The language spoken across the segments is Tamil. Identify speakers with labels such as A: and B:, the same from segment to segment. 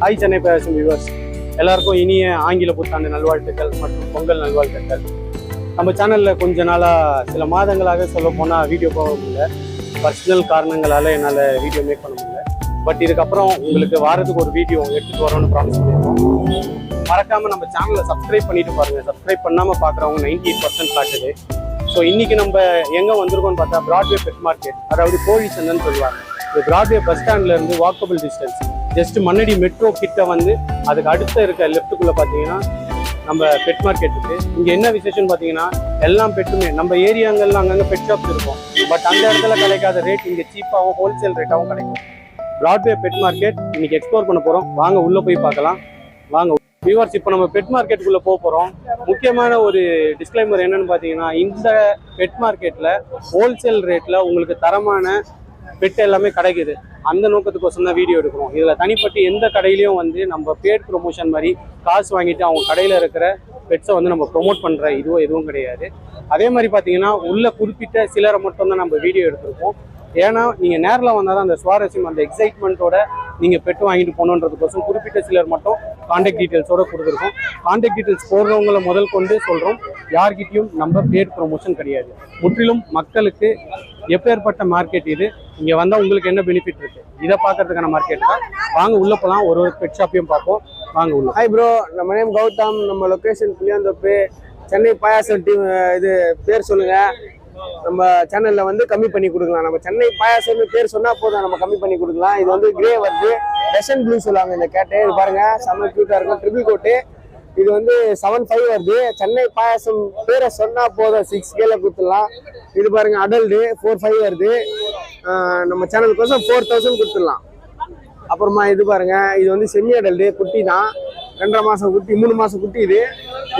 A: ஹாய் சென்னை பேசும் வியூவர்ஸ், எல்லாருக்கும் இனிய ஆங்கில புத்தாண்டு நல்வாழ்த்துக்கள் மற்றும் பொங்கல் நல்வாழ்த்துக்கள். நம்ம சேனலில் கொஞ்ச நாளாக சில மாதங்களாக சொல்ல போனால் வீடியோ போக முடியல. பர்சனல் காரணங்களால் என்னால் வீடியோ மேக் பண்ண முடியல. பட் இதுக்கப்புறம் உங்களுக்கு வாரத்துக்கு ஒரு வீடியோ எடுத்துகிட்டு வரோன்னு ப்ராமிஸ் பண்ணியிருக்கோம். மறக்காமல் நம்ம சேனலை சப்ஸ்கிரைப் பண்ணிட்டு பாருங்கள். சப்ஸ்கிரைப் பண்ணாமல் பார்க்குறவங்க 98% காட்டுது. ஸோ இன்றைக்கி நம்ம எங்கே வந்திருக்கோம்னு பார்த்தா பிராட்வே பெட் மார்க்கெட், அதாவது கோழி சந்தைன்னு சொல்லுவாங்க. இந்த பிராட்வே பஸ் ஸ்டாண்ட்லேருந்து walkable distance, just Mannady metro கிட்ட வந்து அதுக்கு அடுத்த இருக்க லெஃப்ட்டுக்குள்ளே பார்த்தீங்கன்னா நம்ம பெட் மார்க்கெட் இருக்குது. இங்கே என்ன விசேஷம்னு பார்த்தீங்கன்னா எல்லாம் பெட்டுமே நம்ம ஏரியாங்கள்லாம் அங்கங்கே பெட் ஷாப்ஸ் இருக்கும். பட் அந்த இடத்துல கிடைக்காத ரேட் இங்கே சீப்பாகவும் ஹோல்சேல் ரேட்டாகவும் கிடைக்கும். பிராட்வே பெட் மார்க்கெட் இன்னைக்கு எக்ஸ்ப்ளோர் பண்ண போகிறோம். வாங்க உள்ளே போய் பார்க்கலாம். வாங்க வியூவர்ஸ், இப்போ நம்ம பெட் மார்க்கெட்டுக்குள்ளே போகிறோம். முக்கியமான ஒரு டிஸ்க்ளைமர் என்னன்னு பார்த்தீங்கன்னா, இந்த பெட் மார்க்கெட்டில் ஹோல்சேல் ரேட்டில் உங்களுக்கு தரமான பெட் எல்லாமே கிடைக்குது. அந்த நோக்கத்துக்கோசம் தான் வீடியோ எடுக்கிறோம். இதில் தனிப்பட்டு எந்த கடையிலையும் வந்து நம்ம பேட் ப்ரொமோஷன் மாதிரி காசு வாங்கிட்டு அவங்க கடையில் இருக்கிற பெட்ஸை வந்து நம்ம ப்ரொமோட் பண்ணுற எதுவும் கிடையாது. அதே மாதிரி பார்த்தீங்கன்னா உள்ள குறிப்பிட்ட சிலரை மட்டும் தான் நம்ம வீடியோ எடுத்திருக்கோம். ஏன்னா நீங்கள் நேரில் வந்தால் தான் அந்த சுவாரஸ்யம், அந்த எக்ஸைட்மெண்ட்டோட நீங்கள் பெட்டு வாங்கிட்டு போகணுன்றதுக்கோசம் குறிப்பிட்ட சிலர் மட்டும் கான்டாக்ட் டீட்டெயில்ஸோடு கொடுத்துருக்கோம். கான்டாக்ட் டீட்டெயில்ஸ் போடுறவங்களை முதல் கொண்டு சொல்கிறோம், யார்கிட்டையும் நம்ம பேட் ப்ரொமோஷன் கிடையாது. முற்றிலும் மக்களுக்கு எப்பேற்பட்ட மார்க்கெட் இது, இங்கே வந்தால் உங்களுக்கு என்ன பெனிஃபிட் இருக்குது, இதை பார்க்கறதுக்கான மார்க்கெட் தான். வாங்க உள்ளே போகலாம். ஒரு பெட் ஷாப்பையும் பார்ப்போம். வாங்க உள்ள.
B: ஹாய் ப்ரோ, நம்ம நேம் கௌதம். நம்ம லொக்கேஷன் புளியாந்தோப்பு, சென்னை பாயாசம் டீம். இது பேர் சொல்லுங்கள், நம்ம சேனலில் வந்து கம்மி பண்ணி கொடுக்கலாம். நம்ம சென்னை பாயாசம்னு பேர் சொன்னால் போதும், நம்ம கம்மி பண்ணி கொடுக்கலாம். இது வந்து கிரே வருது, ரஷன் ப்ளூ சொல்லுவாங்க இந்த கேட்டு. இது பாருங்கள், செம்ம க்யூட்டாக இருக்கும், ட்ரிபிள் கோட்டு. இது வந்து 7.5 வருது. சென்னை பாயாசம் பேரை சொன்னால் போதும், 6K கொடுத்துடலாம். இது பாருங்கள், அடல்டு 4.5 வருது. நம்ம சேனலுக்கோசம் 4,000 கொடுத்துடலாம். அப்புறமா இது பாருங்கள், இது வந்து செமி அடல்டு குட்டி தான், 2.5 மாதம் குட்டி, 3 மாதம் குட்டி.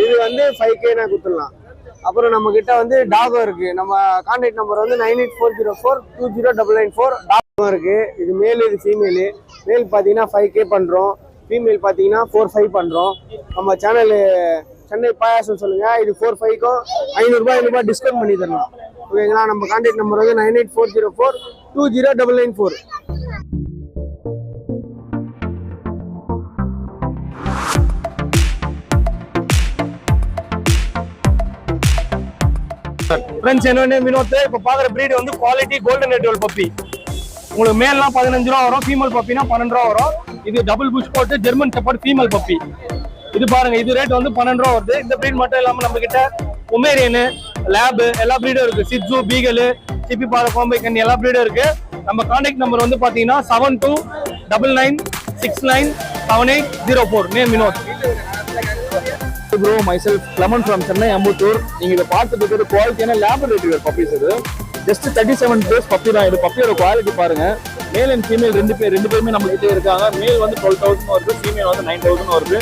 B: இது வந்து 5K நான் கொடுத்துடலாம். அப்புறம் நம்ம கிட்ட வந்து டாகும் இருக்குது. நம்ம கான்டாக்ட் நம்பர் வந்து 9840420994. டாகும் இருக்குது. இது மேல், இது ஃபீமேலு. மேல் பார்த்தீங்கன்னா 5K பண்ணுறோம், ஃபீமேல் பார்த்தீங்கன்னா 4.5 பண்ணுறோம். நம்ம சேனலு சென்னை பாயாசம் சொல்லுங்கள். இது 4.5க்கும் 500 டிஸ்கவுண்ட் பண்ணி தரலாம். ஓகேங்களா? நம்ம கான்டாக்ட் நம்பர் வந்து 9840420994.
A: ஃப்ரெண்ட்ஸ், என்னோட வினோத். இப்போ பார்க்குற பிரீடு வந்து குவாலிட்டி கோல்டன் ரெட்ரிவர் பப்பி. உங்களுக்கு மேல்லாம் 15 ரூபா வரும், ஃபீமேல் பப்பினா 12 ரூபா வரும். இது டபுள் புஷ் போட்டு ஜெர்மன் ஷெப்பர்ட் ஃபீமேல் பப்பி. இது பாருங்க, இது ரேட் வந்து 12 ரூபா வருது. இந்த பிரீட் மட்டும் இல்லாமல் நம்ம கிட்ட பொமேரியனு, லேபு எல்லா பிரீடும் இருக்கு. சிட்ஸு, பீகலு, சிப்பி பாறை, கோம்பை கண்ணி எல்லா பிரீடும் இருக்கு. நம்ம கான்டாக்ட் நம்பர் வந்து பார்த்தீங்கன்னா 7299697804. Name Vinod.
C: Bro, myself Clement from Chennai Ambattur. நீங்க இத பார்த்துட்டு இருக்கிறது குவாலிட்டியான லேப் ரெட்ரிவர் பப்பீஸ். இது ஜஸ்ட் 37 டேஸ் பப்பி தான். இது பப்பியோட குவாலிட்டி பாருங்க. மேல் அண்ட் ஃபீமேல் ரெண்டு பேருமே நம்ம கிட்ட இருக்காங்க. மேல் வந்து 12,000 வருது, ஃபீமேல் வந்து 9,000 வருது.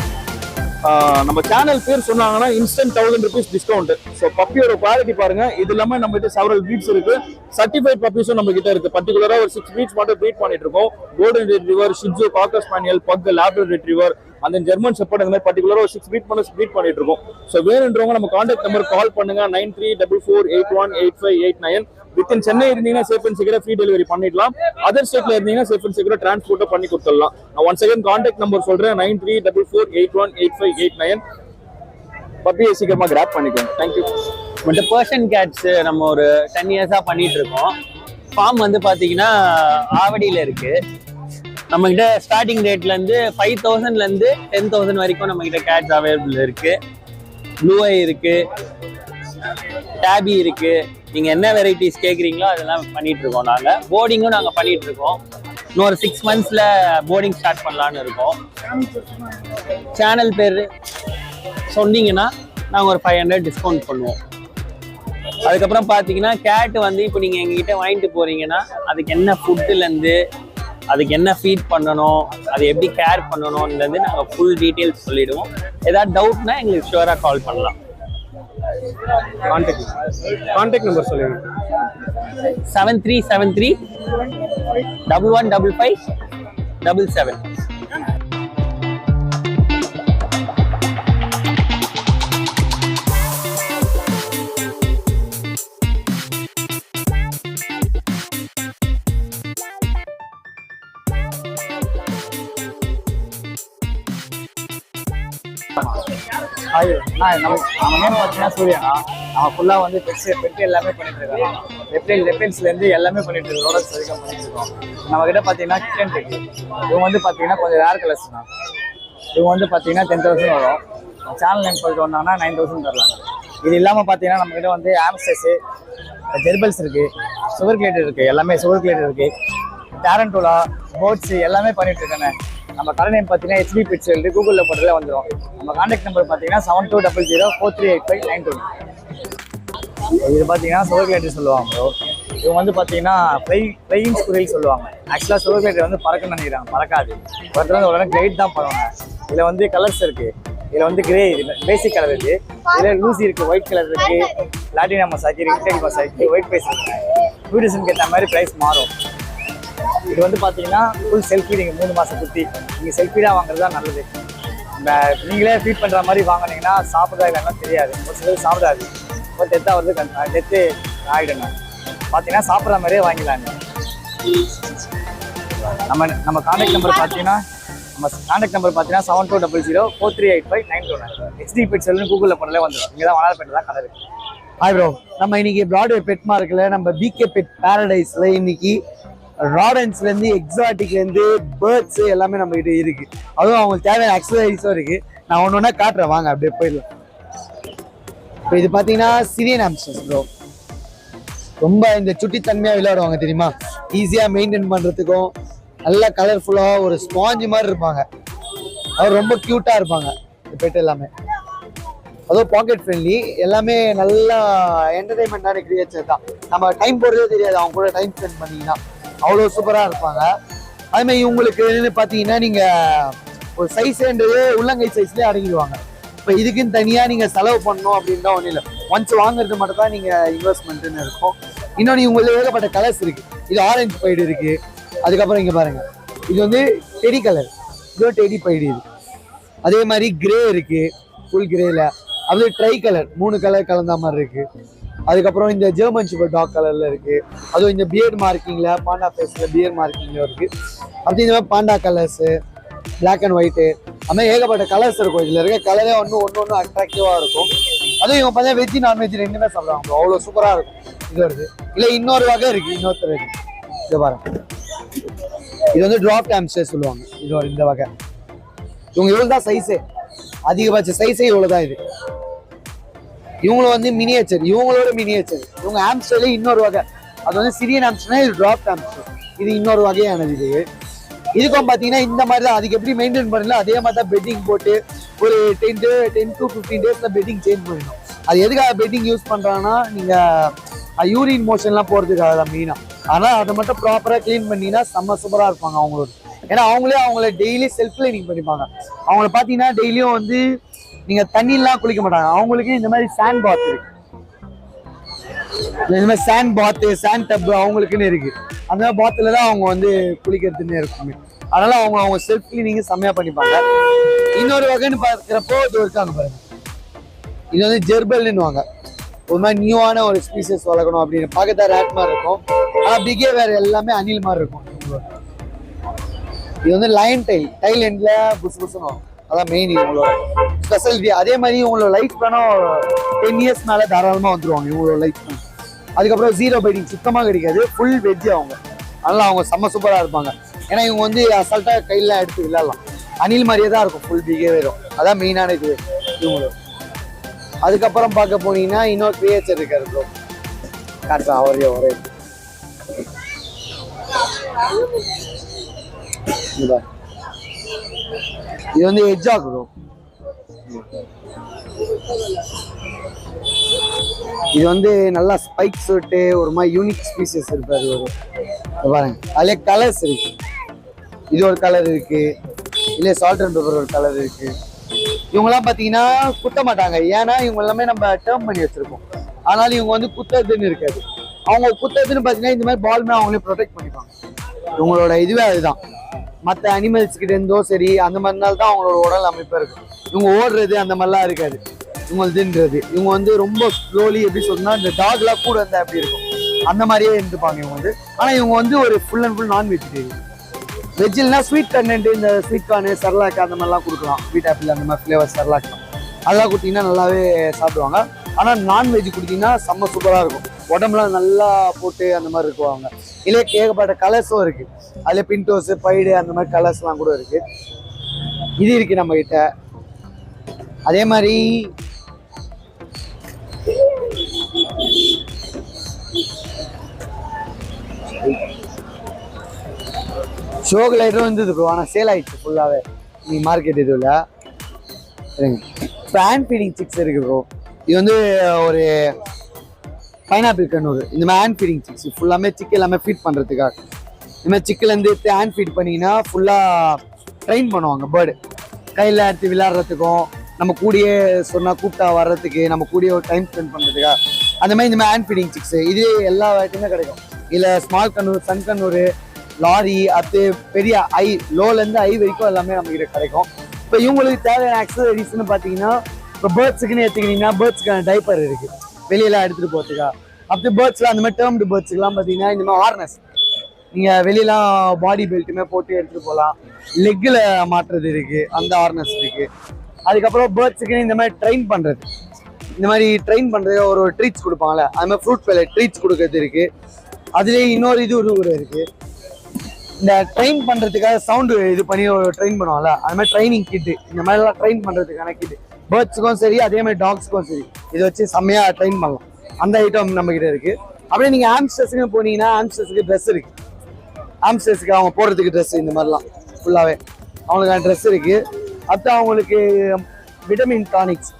C: நம்ம சேனல் பேர் சொன்னாங்கன்னா இன்ஸ்டன்ட் 1000 rupees டிஸ்கவுண்ட். ஸோ பப்பியோட குவாலிட்டி பாருங்க. இது இல்லாமல் நம்ம கிட்ட செவரல் ப்ரீட்ஸ் இருக்கு. சர்டிஃபைட் பப்பீஸும் நம்ம கிட்ட இருக்கு. பர்டிகுலரா ஒரு 6 ப்ரீட்ஸ் மட்டும் ப்ரீட் பண்ணிட்டு இருக்கோம். Golden retriever, shih tzu, cocker spaniel, buck, Labrador retriever, அந்த ஜெர்மன் ஷெப்பர்ட், அந்த மாதிரி பர்டிகுலரா ஒரு 6 ப்ரீட் பண்ணிட்டு இருக்கோம். ஸோ வேணுன்றவங்க நம்ம கான்டாக்ட் நம்பர் கால் பண்ணுங்க 9344818589. வித்தின் சென்னை இருந்தீங்கன்னா சேஃப் அண்ட் செக்யூரா ஃப்ரீ டெலிவரி பண்ணிடலாம். அதர் ஸ்டேட்ல இருந்தீங்கன்னா சேஃப் அண்ட் செக்யூரா டிரான்ஸ்போர்ட்டை பண்ணி கொடுத்துடலாம். நான் ஒன்ஸ் அகைன் கான்டாக்ட் நம்பர் சொல்றேன் 9344818589. பப்பியை சீக்கிரமா கிராப் பண்ணிக்கோங்க. தேங்க்யூ.
D: பட் பர்ஷன் கேட்ஸ் நம்ம ஒரு 10 இயர்ஸா பண்ணிட்டு இருக்கோம். ஃபார்ம் வந்து பாத்தீங்கன்னா ஆவடியில இருக்கு. நம்ம கிட்ட ஸ்டார்டிங் ரேட்ல இருந்து 5,000ல இருந்து 10,000 வரைக்கும் நம்ம கிட்ட கேட்ஸ் அவைலபிள் இருக்கு. ப்ளூ ஐ இருக்கு, டேபி இருக்கு. நீங்க என்ன வெரைட்டிஸ் கேக்குறீங்களோ அதெல்லாம் பண்ணிட்டு இருக்கோம். நாங்க போர்டிங்கும் நாங்க பண்ணிட்டு இருக்கோம். இன்னும் ஒரு 6 monthsல போர்டிங் ஸ்டார்ட் பண்ணலான்னு இருக்கோம். சேனல் பேர் சொன்னீங்கன்னா நாங்கள் ஒரு 500 டிஸ்கவுண்ட் பண்ணுவோம். அதுக்கப்புறம் பார்த்தீங்கன்னா கேட்டு வந்து இப்போ நீங்கள் எங்ககிட்ட வாங்கிட்டு போறீங்கன்னா அதுக்கு என்ன ஃபுட்டுலேருந்து அதுக்கு என்ன ஃபீட் பண்ணணும், அது எப்படி கேர் பண்ணணும்ன்றது நாங்கள் ஃபுல் டீட்டெயில்ஸ் சொல்லிடுவோம். ஏதாவது டவுட்னா எங்களுக்கு ஷுவராக கால் பண்ணலாம்.
A: கான்டாக்ட் நம்பர் சொல்லுங்க.
D: 7373 1155 77.
C: நம்ம நேம் பார்த்தீங்கன்னா சூர்யாண்ணா. நம்ம ஃபுல்லாக வந்து பெட்டு எல்லாமே பண்ணிட்டு இருக்கோம். ரெப்டைல்ஸ்லேருந்து எல்லாமே பண்ணிட்டு இருக்கோம். ரோடக்ஸ் வரைக்கும் பண்ணிட்டு இருக்கோம். நம்ம கிட்ட பார்த்தீங்கன்னா கிச்சன் இருக்கு. இவங்க வந்து பார்த்தீங்கன்னா கொஞ்சம் ரேர் கலர்ஸ் தான். இவங்க வந்து பார்த்தீங்கன்னா 10,000 வரும். சேனல் நேம் சொல்லிட்டு வந்தாங்கன்னா 9,000 தரலாங்க. இது இல்லாமல் பார்த்தீங்கன்னா நம்ம கிட்ட வந்து ஆம்ஸ்டர்ஸு, ஜெர்பல்ஸ் இருக்கு, சுகர் கிளேட்டர் இருக்கு, எல்லாமே சுகர் கிளேட்டர் இருக்கு, டேரண்டோலா, போட்ஸ் எல்லாமே பண்ணிட்டு இருக்கேங்க. நம்ம கடை நேம் பார்த்தீங்கன்னா HB Pets சொல்லிட்டு கூகுளில் போட்டதில் வந்துடும். நம்ம கான்டாக்ட் நம்பர் பார்த்தீங்கன்னா 7200438592. இது பார்த்தீங்கன்னா சுகர் கிளேட்டர் சொல்லுவாங்க ப்ரோ. இவங்க வந்து பார்த்தீங்கன்னா ஃப்ளையிங் ஸ்குரில் சொல்லுவாங்க. ஆக்சுவலாக சுகர் கிளேட்டர் வந்து பறக்கணும்னு நினைக்கிறாங்க, பறக்காது. ஒருத்தர் வந்து உடனே கிளைட் தான் பண்ணுவாங்க. இதில் வந்து கலர்ஸ் இருக்கு. இதில் வந்து கிரே, பேசிக் கலர் இருக்கு. இதில் லூசி இருக்கு, ஒயிட் கலர் இருக்கு, லாட்டினா மசாக்கி, ரிங்டெல் மசாக்கி, ஒயிட் பேஸ் இருக்கு. பியூட்டிஷனுக்கு ஏற்ற மாதிரி ப்ரைஸ் மாறும். இது வந்து பார்த்தீங்கன்னா ஃபுல் செல்ஃபி. நீங்கள் 3 மாதம் குட்டி நீங்கள் செல்ஃபீடாக வாங்குறது தான் நல்லது. நீங்களே ஃபீட் பண்ணுற மாதிரி வாங்கினீங்கன்னா சாப்பிட்றதா இல்லைன்னா தெரியாது. ஒரு சிலர் சாப்பிடாது, இப்போ டெத்தாக வருது, டெத்து ஆகிடுங்க. பார்த்தீங்கன்னா சாப்பிட்ற மாதிரியே வாங்கிடலாங்க. நம்ம கான்டாக்ட் நம்பர் பார்த்தீங்கன்னா 7200438592. HB Pets கூகுளில் பண்ணலே வந்துடும். இங்கே தான் வனாரப்பேட்டை தான் கடை இருக்கு.
B: ஹாய் ப்ரோ, நம்ம இன்னைக்கு பிராட்வே பெட் மார்க்கில் நம்ம BK Pet Paradise இன்னைக்கு ராடன்ஸ்லேருந்து எக்ஸாட்டிக்லேருந்து பேர்ட்ஸு எல்லாமே நம்ம கிட்ட இருக்கு. அதுவும் அவங்களுக்கு தேவையான எக்ஸசைஸும் இருக்கு. நான் ஒன்று ஒன்றா காட்டுறேன், வாங்க அப்படியே போயிடலாம். இப்போ இது பார்த்தீங்கன்னா சிரியன் ஆம்ஸ்டர்ஸ் ப்ரோ. ரொம்ப இந்த சுட்டித்தன்மையாக விளையாடுவாங்க தெரியுமா, ஈஸியாக மெயின்டைன் பண்ணுறதுக்கும். நல்லா கலர்ஃபுல்லாக ஒரு ஸ்பாஞ்சு மாதிரி இருப்பாங்க. அது ரொம்ப க்யூட்டாக இருப்பாங்க இந்த பெட் எல்லாமே. அதுவும் பாக்கெட் ஃப்ரெண்ட்லி, எல்லாமே நல்லா என்டர்டைன்மெண்ட்டான கிரியேச்சர் தான். நம்ம டைம் போடுறதே தெரியாது அவங்க கூட டைம் ஸ்பெண்ட் பண்ணிங்கன்னா. அவ்வளோ சூப்பராக இருப்பாங்க. அதுமாதிரி இவங்களுக்கு பார்த்தீங்கன்னா நீங்கள் ஒரு சைஸ்ன்றது உள்ளங்கை சைஸ்லேயே அடங்கிடுவாங்க. இப்போ இதுக்குன்னு தனியாக நீங்கள் செலவு பண்ணணும் அப்படின்னு தான் ஒன்றும் இல்லை. ஒன்ஸ் வாங்குறது மட்டும் தான் நீங்கள் இன்வெஸ்ட்மெண்ட்டுன்னு இருக்கும். இன்னொன்று இவங்களுக்கு ஏகப்பட்ட கலர்ஸ் இருக்குது. இது ஆரஞ்சு பைடு இருக்குது. அதுக்கப்புறம் இங்கே பாருங்கள், இது வந்து டெடி கலர், இது டெடி பைடு. இது அதே மாதிரி கிரே இருக்குது, ஃபுல் கிரேல. அது ட்ரை கலர், 3 கலர் கலந்த மாதிரி இருக்குது. அதுக்கப்புறம் இந்த ஜெர்மன் ஷெப்பர்ட் டாக் கலரில் இருக்குது. அதுவும் இந்த பியர்ட் மார்க்கிங்கில், பாண்டா ஃபேஸில் பியர்ட் மார்க்கிங்கில் இருக்குது. அப்படி இந்த மாதிரி panda colours, black and white, அது மாதிரி ஏகப்பட்ட கலர்ஸ் இருக்கும். இதில் இருக்க கலரே ஒன்று அட்ராக்டிவாக இருக்கும். அதுவும் இவங்க பார்த்தா வெஜ்ஜு நான்வெஜ் ரெண்டுமே சாப்பிடுவாங்க. அவ்வளோ சூப்பராக இருக்கும். இது வருது. இல்லை இன்னொரு வகை இருக்குது, இன்னொருத்தர் இருக்குது. இது பாருங்க, இது வந்து ட்ராப் ஆம்ஸ்டர் சொல்லுவாங்க. இது இந்த வகை. இவங்க இவ்வளோ தான் சைஸே, அதிகபட்ச சைஸே இவ்வளோ தான். இது இவங்களும் வந்து மினியேச்சர், இவங்களோட மினியேச்சர். இவங்க ஆம்ஸ்டர்ல இன்னொரு வகை. அது வந்து சிரியன் ஆம்ஸ்டர்னா இது ட்ராப் ஆம்ஸ்டர். இது இன்னொரு வகையானது. இதுக்கும் பார்த்தீங்கன்னா இந்த மாதிரி தான். அதுக்கு எப்படி மெயின்டைன் பண்ணல அதே மாதிரி தான் பெட்டிங் போட்டு ஒரு 10 to 15 டேஸ்ல பெட்டிங் சேஞ்ச் பண்ணிடணும். அது எதுக்காக பெட்டிங் யூஸ் பண்ணுறாங்கன்னா, நீங்கள் யூரின் மோஷன்லாம் போகிறதுக்காக தான் மெயினாக. ஆனால் அதை மட்டும் ப்ராப்பராக க்ளீன் பண்ணிங்கன்னா செம்ம சூப்பராக இருப்பாங்க அவங்களோட. ஏன்னா அவங்கள டெய்லி செல்ஃப் கிளீனிங் பண்ணிப்பாங்க. அவங்கள பார்த்தீங்கன்னா டெய்லியும் வந்து நீங்கள் தண்ணிலாம் குளிக்க மாட்டாங்க. அவங்களுக்கு இந்த மாதிரி சாண்ட் பாத் இருக்கு. இந்த மாதிரி சாண்ட் பாத்து, சாண்ட் டப் அவங்களுக்குன்னு இருக்கு. அந்த மாதிரி பாத்துல தான் அவங்க வந்து குளிக்கிறதுன்னு இருக்குமே. அதனால அவங்க செல்ஃப் கிளீனிங் செம்மையா பண்ணிப்பாங்க. இன்னொரு வகைன்னு பார்க்குறப்போ இது இருக்காங்க பாருங்க, இது வந்து ஜெர்பல்னுவாங்க. ஒரு மாதிரி நியூவான ஒரு ஸ்பீசஸ் வளர்க்கணும் அப்படின்னு பார்க்கத்தான் ரேட் மாதிரி இருக்கும். ஆனால் பிஹேவியர் எல்லாமே அணில் மாதிரி இருக்கும். இது வந்து லயன் டைல் எண்ட்ல புசு புசுன்னு வரும். அதான் மெயின் இவங்களோட ஸ்பெஷாலிட்டி. அதே மாதிரி இவங்களோட லைஃப் ஸ்பேனும் 10 இயர்ஸ் மேலே தாராளமாக வந்துருவாங்க இவங்களோட லைஃப் ஸ்பேன். அதுக்கப்புறம் 0 பைட்டிங் சுத்தமாக கிடைக்காது, ஃபுல் வெஜ் அவங்க. அதனால அவங்க செம்ம சூப்பராக இருப்பாங்க. ஏன்னா இவங்க வந்து அசால்ட்டாக கையில் எடுத்து விளையாடலாம். அணில் மாதிரியே தான் இருக்கும் ஃபுல் பிஹேவியரும். அதான் மெயினான இது இவங்களோட. அதுக்கப்புறம் பார்க்க போனீங்கன்னா இன்னொரு கிரியேச்சர் இருக்காரு ப்ரோ, காட்டுறேன் அவரே ஒரே. இது வந்து ஹெட்ஜாக் ப்ரோ. இது வந்து நல்லா ஸ்பைக் சூட்டு, ஒரு மாதிரி யூனிக் ஸ்பீசிஸ் இருப்பாரு ஒரு பாருங்க. அதுல கலர்ஸ் இருக்கு.
E: இது ஒரு கலர் இருக்கு, இல்லை சால்ட் அண்ட் பெப்பர் ஒரு கலர் இருக்கு. இவங்கெல்லாம் பார்த்தீங்கன்னா குத்த மாட்டாங்க, ஏன்னா இவங்க எல்லாமே நம்ம டேர்ம் பண்ணி வச்சிருக்கோம். அதனால இவங்க வந்து குத்ததுன்னு இருக்காது. அவங்க குத்ததுன்னு பார்த்தீங்கன்னா இந்த மாதிரி பால்மே அவங்களே ப்ரொடெக்ட் பண்ணிப்பாங்க. இவங்களோட இதுவே அதுதான். மற்ற அனிமல்ஸ் கிட்ட இருந்தோ சரி அந்த மாதிரினால தான் அவங்களோட உடல் அமைப்பு இருக்கு. இவங்க ஓடுறது அந்த மாதிரிலாம் இருக்காது இவங்களுதுன்றது. இவங்க வந்து ரொம்ப ஸ்லோலி எப்படி சொல்லணும்னா இந்த டாக்லாம் கூட இருந்தால் எப்படி இருக்கும் அந்த மாதிரியே இருந்துப்பாங்க இவங்க வந்து. ஆனால் இவங்க வந்து ஒரு ஃபுல் அண்ட் ஃபுல் நான் வெஜிடேரியன். வெஜ்ஜில்னா ஸ்வீட் கண்டென்ட், இந்த ஸ்வீட் கார்னு சர்லாக் அந்த மாதிரிலாம் கொடுக்கலாம். ஸ்வீட் ஆப்பிள் அந்த மாதிரி ஃப்ளேவர் சர்லாக் அதெல்லாம் கொடுத்தீங்கன்னா நல்லாவே சாப்பிடுவாங்க. ஆனால் நான்வெஜ் கொடுத்தீங்கன்னா செம்ம சூப்பராக இருக்கும். உடம்புலாம் நல்லா போட்டு அந்த மாதிரி இருக்குவாங்க. இல்லை ஏகப்பட்ட கலர்ஸும் இருக்குது. அதில் பின்டோஸு பைடு அந்த மாதிரி கலர்ஸ்லாம் கூட இருக்குது. இது இருக்குது நம்மக்கிட்ட. அதே மாதிரி ஷோ கிளைடரும் இருந்தது ப்ரோ, ஆனால் சேல் ஆயிடுச்சு ஃபுல்லாகவே நீ மார்க்கெட் இதுவில். இப்போ ஹேண்ட் ஃபீடிங் சிக்ஸ் இருக்கு ப்ரோ. இது வந்து ஒரு பைனாப்பிள் கண்ணூர். இந்த மாதிரி ஹேண்ட் ஃபீடிங் சிக்ஸ் ஃபுல்லாமே சிக்கு எல்லாமே ஃபீட் பண்ணுறதுக்காக. இந்த மாதிரி சிக்கிலேருந்து எடுத்து ஹேண்ட் ஃபீட் பண்ணிங்கன்னா ஃபுல்லாக ட்ரெயின் பண்ணுவாங்க. பேர்டு கையில் எடுத்து விளையாடுறதுக்கும் நம்ம கூடியே சொன்னால் கூப்பிட்டா வர்றதுக்கு நம்ம கூடிய ஒரு டைம் ஸ்பெண்ட் பண்ணுறதுக்காக அந்த மாதிரி இந்த மாதிரி ஹேண்ட் ஃபீடிங் சிக்ஸ் இது எல்லா வேட்டையுமே கிடைக்கும். இல்லை ஸ்மால் கண்ணூர், சன் கண்ணூர், லாரி, அது பெரிய ஐ லோலேருந்து ஐ வரைக்கும் எல்லாமே நம்மகிட்ட கிடைக்கும். இப்போ இவங்களுக்கு தேவையான ஆக்சசரிஸ்ன்னு பார்த்தீங்கன்னா இப்போ பேர்ட்ஸுக்குன்னு எடுத்துக்கிட்டிங்கன்னா பேர்ட்ஸுக்கான டைப்பர் இருக்குது வெளியெல்லாம் எடுத்துகிட்டு போகிறதுக்கா. அப்படி பேர்ட்ஸ்லாம் அந்த மாதிரி டேர்ம்டு பேர்ட்ஸுக்கெலாம் பார்த்தீங்கன்னா இந்த மாதிரி ஹார்னஸ் நீங்கள் வெளியெல்லாம் பாடி பெல்ட்டுமே போட்டு எடுத்துகிட்டு போகலாம். லெக்கில் மாட்டுறது இருக்குது, அந்த ஹார்னஸ் இருக்குது. அதுக்கப்புறம் பேர்ட்ஸுக்குன்னு இந்த மாதிரி ட்ரெயின் பண்ணுறது, இந்த மாதிரி ட்ரெயின் பண்ணுறது ஒரு ட்ரீட்ஸ் கொடுப்பாங்களே அது மாதிரி ஃப்ரூட் பெல்லட் ட்ரீட்ஸ் கொடுக்கறது இருக்குது. அதுலேயே இன்னொரு இது கூட இருக்குது. இந்த ட்ரெயின் பண்ணுறதுக்காக சவுண்டு இது பண்ணி ஒரு ட்ரெயின் பண்ணுவாங்கல்ல அது மாதிரி ட்ரைனிங் கிட்டு, இந்த மாதிரிலாம் ட்ரெயின் பண்ணுறதுக்கான கிட்டு பேர்ட்ஸுக்கும் சரி அதே மாதிரி டாக்ஸுக்கும் சரி இதை வச்சு செம்மையாக ட்ரெயின் பண்ணலாம். அந்த ஐட்டம் நம்மக்கிட்ட இருக்குது. அப்படியே நீங்கள் ஆம்ஸ்டர்ஸுக்கு போனீங்கன்னா ஆம்ஸ்டர்ஸுக்கு ட்ரெஸ் இருக்குது. ஆம்ஸ்டர்ஸுக்கு அவங்க போடுறதுக்கு ட்ரெஸ் இந்த மாதிரிலாம் ஃபுல்லாகவே அவங்களுக்கான ட்ரெஸ் இருக்குது. அடுத்து அவங்களுக்கு விட்டமின் டானிக்ஸ்,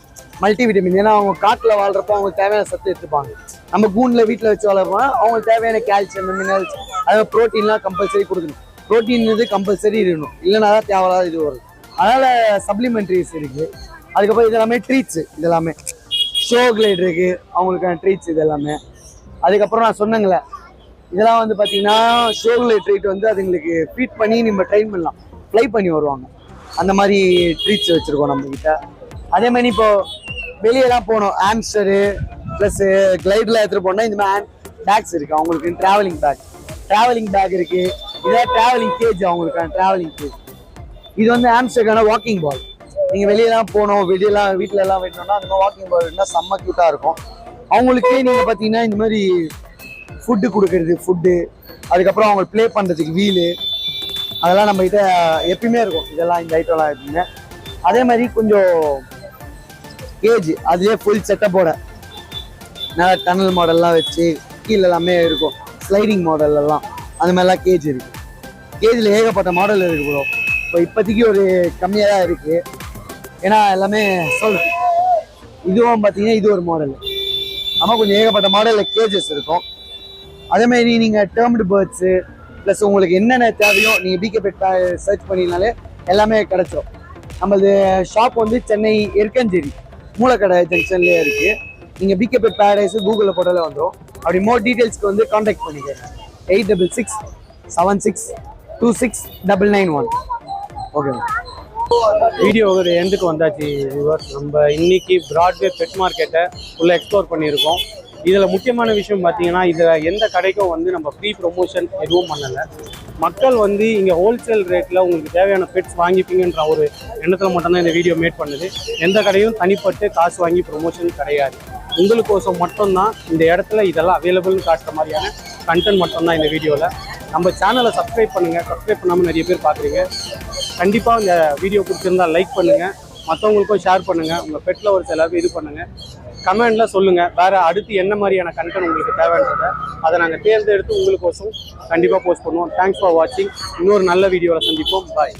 E: மல்டி விட்டமின். ஏன்னா அவங்க காட்டில் வாழ்கிறப்ப அவங்களுக்கு தேவையான சத்து எடுத்துப்பாங்க. நம்ம கூண்டில் வீட்டில் வச்சு வளர்ப்போம், அவங்களுக்கு தேவையான கால்சியம், மினரல்ஸ், அதாவது ப்ரோட்டீன்லாம் கம்பல்சரி கொடுக்கணும். ப்ரோட்டீன் இது கம்பல்சரி இருக்கணும், இல்லைனா தான் தேவையில்லாத இது வரும். அதனால் சப்ளிமெண்ட்ரிஸ் இருக்குது. அதுக்கப்புறம் இதெல்லாமே ட்ரீட்ஸு, இதெல்லாமே ஷோ கிளைட் இருக்குது அவங்களுக்கான ட்ரீட்ஸ் இது எல்லாமே. அதுக்கப்புறம் நான் சொன்னேங்களே இதெல்லாம் வந்து பார்த்தீங்கன்னா ஷோ கிளைட் ட்ரீட் வந்து அதுங்களுக்கு ஃபீட் பண்ணி நம்ம ட்ரெயின் பண்ணலாம், ஃப்ளை பண்ணி வருவாங்க. அந்த மாதிரி ட்ரீட்ஸ் வச்சுருக்கோம் நம்மக்கிட்ட. அதே மாதிரி இப்போது வெளியெல்லாம் போகணும், ஆம்ஸ்டரு ப்ளஸ் கிளைடெலாம் எடுத்துகிட்டு போனால் இந்த மாதிரி பேக்ஸ் இருக்குது அவங்களுக்கு. ட்ராவலிங் பேக் இருக்குது. இதான் ட்ராவலிங் கேஜ் அவங்களுக்கான ட்ராவலிங் கேஜ். இது வந்து ஆம்ஸ்டருக்கான வாக்கிங் பால். நீங்கள் வெளியெல்லாம் போகணும், வீட்டில் எல்லாம் வைக்கணும்னா அந்த மாதிரி வாக்கிங் பால் இருந்தால் செம்ம க்யூட்டாக இருக்கும். அவங்களுக்கே நீங்கள் பார்த்தீங்கன்னா இந்த மாதிரி ஃபுட்டு கொடுக்கறது, அதுக்கப்புறம் அவங்க ப்ளே பண்ணுறதுக்கு வீலு, அதெல்லாம் நம்மகிட்ட எப்பயுமே இருக்கும். இதெல்லாம் இந்த ஐட்டம்லாம் எப்பயுமே. அதே மாதிரி கொஞ்சம் கேஜ் அதுலேயே ஃபுல் செட்டப்போட நல்லா டனல் மாடல்லாம் வச்சு கீழே எல்லாமே இருக்கும், ஸ்லைடிங் மாடல் எல்லாம் அந்த மாதிரிலாம் கேஜ் இருக்குது. கேஜில் ஏகப்பட்ட மாடல் இருக்குது ப்ரோ. இப்போ இப்போதைக்கு ஒரு கம்மியாக தான் இருக்குது, ஏன்னா எல்லாமே இதுவும் பார்த்தீங்கன்னா இது ஒரு மாடல். ஆனால் கொஞ்சம் ஏகப்பட்ட மாடலில் கேஜஸ் இருக்கும். அதேமாதிரி நீங்கள் டேர்ம்டு பேர்ட்ஸு ப்ளஸ் உங்களுக்கு என்னென்ன தேவையோ நீங்கள் பிகே பெட் சர்ச் பண்ணினாலே எல்லாமே கிடச்சிடும். நம்மளது ஷாப் வந்து சென்னை எருக்கஞ்சேரி மூலக்கடை ஜங்ஷன்லேயே இருக்குது. நீங்கள் பிகே பெட் பேரடைஸ் கூகுளில் போட்டாலே வந்துடும். அப்படி மோர் டீட்டெயில்ஸ்க்கு வந்து காண்டாக்ட் பண்ணிக்கோங்க. 8666769991. ஓகே,
A: வீடியோ ஒரு எண்டுக்கு வந்தாச்சு வியூவர்ஸ். நம்ம இன்னைக்கு பிராட்வே பெட் மார்க்கெட்டை ஃபுல்லாக எக்ஸ்ப்ளோர் பண்ணியிருக்கோம். இதில் முக்கியமான விஷயம் பார்த்தீங்கன்னா இதில் எந்த கடைக்கும் வந்து நம்ம ஃப்ரீ ப்ரொமோஷன் எதுவும் பண்ணலை. மக்கள் வந்து இங்கே ஹோல்சேல் ரேட்டில் உங்களுக்கு தேவையான பெட்ஸ் வாங்கிப்பீங்கன்ற ஒரு எண்ணத்தில் மட்டும்தான் இந்த வீடியோ மேட் பண்ணுது. எந்த கடையும் தனிப்பட்டு காசு வாங்கி ப்ரொமோஷன் கிடையாது. உங்களுக்கோசம் மட்டும்தான் இந்த இடத்துல இதெல்லாம் அவைலபிள்னு காட்டுற மாதிரியான கண்டென்ட் மட்டும்தான் இந்த வீடியோவில். நம்ம சேனலை சப்ஸ்கிரைப் பண்ணுங்கள். சப்ஸ்கிரைப் பண்ணாமல் நிறைய பேர் பார்க்குறீங்க. கண்டிப்பாக இந்த வீடியோ பிடிச்சிருந்தால் லைக் பண்ணுங்கள், மற்றவங்களுக்கும் ஷேர் பண்ணுங்கள், உங்கள் பெட்டில் ஒரு சிலருக்கு இது பண்ணுங்கள். கமெண்டில் சொல்லுங்கள் வேறு அடுத்து என்ன மாதிரியான கண்டென்ட் உங்களுக்கு தேவைன்றதை அதை நாங்கள் தேர்ந்தெடுத்து உங்களுக்கோசம் கண்டிப்பாக போஸ்ட் பண்ணுவோம். தேங்க்ஸ் ஃபார் வாட்சிங். இன்னொரு நல்ல வீடியோவில் சந்திப்போம். பாய்.